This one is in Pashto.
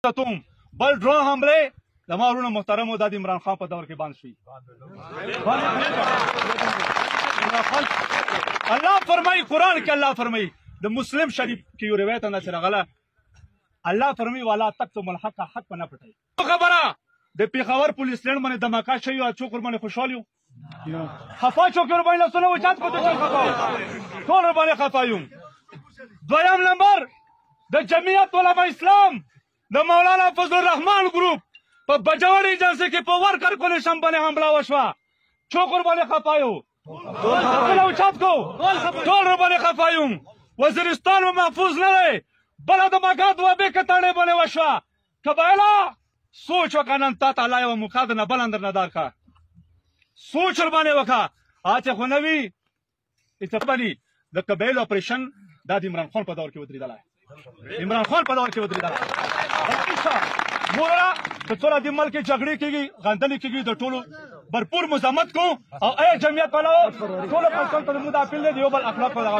توم بل ډرون حمله د مارونه محترم د عمران خان په دور کې باندې شوی. الله فرمایي قرآن کې الله فرمایي د مسلم شریف کې یو روایت نه راغله الله فرمایي والا تکتم الحق حق نه پټي. خبره د پیښور پولیس لړ باندې دماکا شوی او څوک باندې خوشاله یو خفا چوکر باندې لاسونه وچات کو ته خفا ټول باندې خفا یو. دویم نمبر د جمعیت علماء اسلام د مولانا فضل الرحمن ګروپ په بجوړ ایجنسی کې په ورکر کولیشن باندې حمله وشوه چوکر باندې خفا یو ټول وچات کو ټول باندې خفا یو. وزیرستان محفوظ نه دی بل د مګاد و به کتاړې باندې وشوه قبایلا سوچ وکنن تا تعالی او مقاد نه بل اندر ندار کا سوچ ور باندې وکا اته خو نوی اتفاقی د قبایل اپریشن د عمران خان په دور کې ودرېدل. عمران خان په دور کې ودرېدل مورا چې څوره د ملک جګړې کېږي غندنې کېږي د ټولو भरपूर मजम्मत को और जमीयत वालों ټول خلکو ته مدافع دي یو بل اخلاق ولا